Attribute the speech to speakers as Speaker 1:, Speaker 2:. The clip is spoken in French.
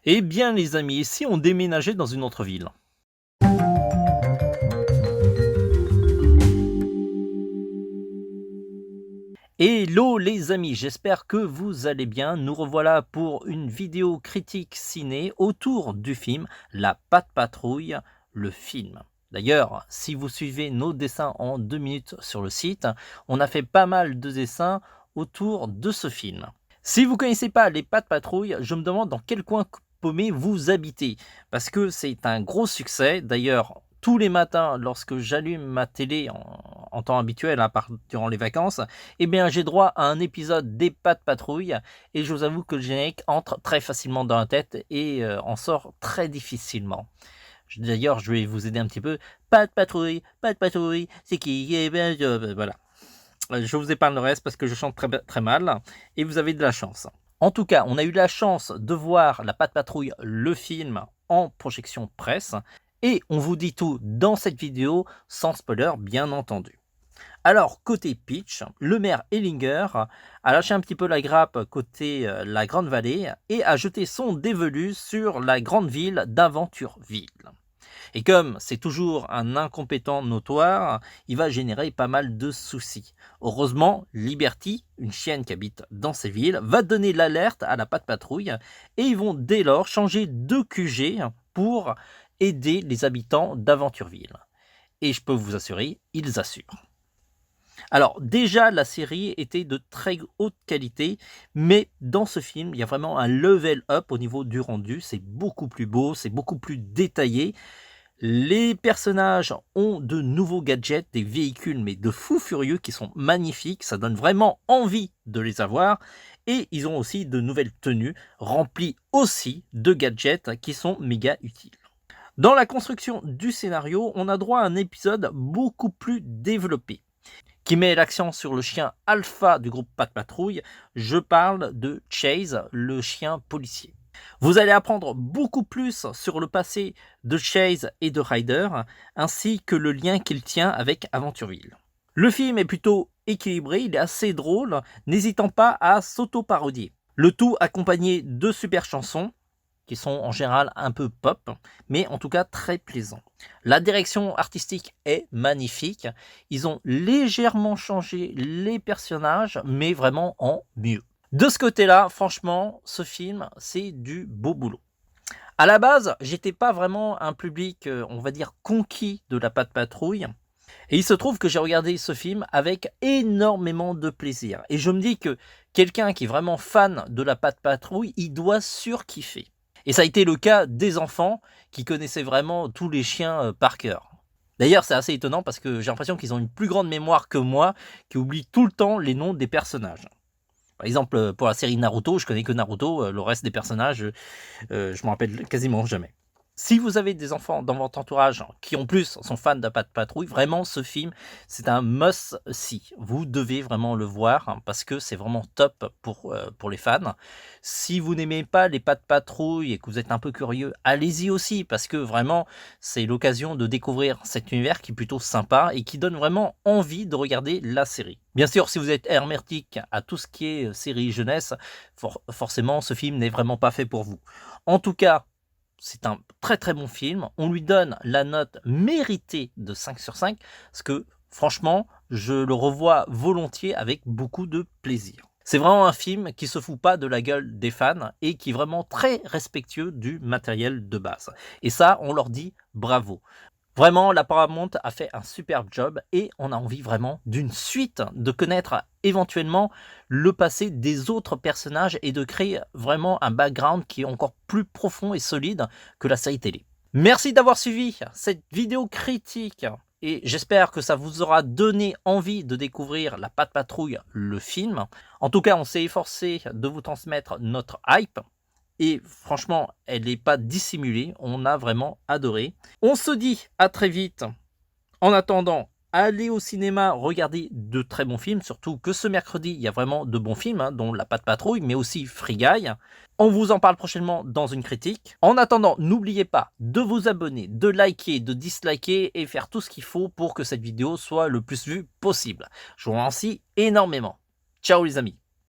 Speaker 1: Eh bien les amis, et si on déménageait dans une autre ville? Hello les amis, j'espère que vous allez bien. Nous revoilà pour une vidéo critique ciné autour du film La Patte Patrouille, le film. D'ailleurs, si vous suivez nos dessins en 2 minutes sur le site, on a fait pas mal de dessins autour de ce film. Si vous connaissez pas Les Pattes Patrouille, je me demande dans quel coin paumé vous habitez, parce que c'est un gros succès. D'ailleurs, tous les matins, lorsque j'allume ma télé en temps habituel, à part durant les vacances, eh bien, j'ai droit à un épisode des Pattes Patrouille, et je vous avoue que le générique entre très facilement dans la tête et en sort très difficilement. D'ailleurs, je vais vous aider un petit peu. Pattes Patrouille, c'est qui? Eh bien, voilà. Je vous épargne le reste parce que je chante très mal et vous avez de la chance. En tout cas, on a eu la chance de voir La Patte Patrouille, le film, en projection presse, et on vous dit tout dans cette vidéo, sans spoiler bien entendu. Alors, côté pitch, le maire Ellinger a lâché un petit peu la grappe côté la Grande Vallée et a jeté son dévolu sur la grande ville d'Aventureville. Et comme c'est toujours un incompétent notoire, il va générer pas mal de soucis. Heureusement, Liberty, une chienne qui habite dans ces villes, va donner l'alerte à la Patte Patrouille et ils vont dès lors changer de QG pour aider les habitants d'Aventureville. Et je peux vous assurer, ils assurent. Alors déjà, la série était de très haute qualité, mais dans ce film, il y a vraiment un level up au niveau du rendu. C'est beaucoup plus beau, c'est beaucoup plus détaillé. Les personnages ont de nouveaux gadgets, des véhicules, mais de fous furieux qui sont magnifiques. Ça donne vraiment envie de les avoir. Et ils ont aussi de nouvelles tenues, remplies aussi de gadgets qui sont méga utiles. Dans la construction du scénario, on a droit à un épisode beaucoup plus développé, qui met l'accent sur le chien alpha du groupe Patte Patrouille. Je parle de Chase, le chien policier. Vous allez apprendre beaucoup plus sur le passé de Chase et de Ryder, ainsi que le lien qu'il tient avec Aventureville. Le film est plutôt équilibré, il est assez drôle, n'hésitant pas à s'auto-parodier. Le tout accompagné de super chansons, qui sont en général un peu pop, mais en tout cas très plaisants. La direction artistique est magnifique, ils ont légèrement changé les personnages, mais vraiment en mieux. De ce côté-là, franchement, ce film, c'est du beau boulot. À la base, j'étais pas vraiment un public, on va dire, conquis de la Patte Patrouille. Et il se trouve que j'ai regardé ce film avec énormément de plaisir. Et je me dis que quelqu'un qui est vraiment fan de la Patte Patrouille, il doit surkiffer. Et ça a été le cas des enfants qui connaissaient vraiment tous les chiens par cœur. D'ailleurs, c'est assez étonnant parce que j'ai l'impression qu'ils ont une plus grande mémoire que moi, qui oublie tout le temps les noms des personnages. Par exemple, pour la série Naruto, je connais que Naruto, le reste des personnages, je m'en rappelle quasiment jamais. Si vous avez des enfants dans votre entourage qui en plus sont fans de Patte Patrouille, vraiment ce film, c'est un must-see. Vous devez vraiment le voir parce que c'est vraiment top pour les fans. Si vous n'aimez pas les Patte Patrouille et que vous êtes un peu curieux, allez-y aussi parce que vraiment c'est l'occasion de découvrir cet univers qui est plutôt sympa et qui donne vraiment envie de regarder la série. Bien sûr, si vous êtes hermétique à tout ce qui est série jeunesse, forcément ce film n'est vraiment pas fait pour vous. En tout cas, c'est un très très bon film. On lui donne la note méritée de 5 sur 5, parce que franchement, je le revois volontiers avec beaucoup de plaisir. C'est vraiment un film qui se fout pas de la gueule des fans et qui est vraiment très respectueux du matériel de base. Et ça, on leur dit bravo. Vraiment, la Paramount a fait un superbe job et on a envie vraiment d'une suite, de connaître éventuellement le passé des autres personnages et de créer vraiment un background qui est encore plus profond et solide que la série télé. Merci d'avoir suivi cette vidéo critique et j'espère que ça vous aura donné envie de découvrir La Patte Patrouille, le film. En tout cas, on s'est efforcé de vous transmettre notre hype. Et franchement, elle n'est pas dissimulée, on a vraiment adoré. On se dit à très vite. En attendant, allez au cinéma, regardez de très bons films, surtout que ce mercredi, il y a vraiment de bons films, dont La Patte Patrouille, mais aussi Free Guy. On vous en parle prochainement dans une critique. En attendant, n'oubliez pas de vous abonner, de liker, de disliker et faire tout ce qu'il faut pour que cette vidéo soit le plus vue possible. Je vous remercie énormément. Ciao les amis.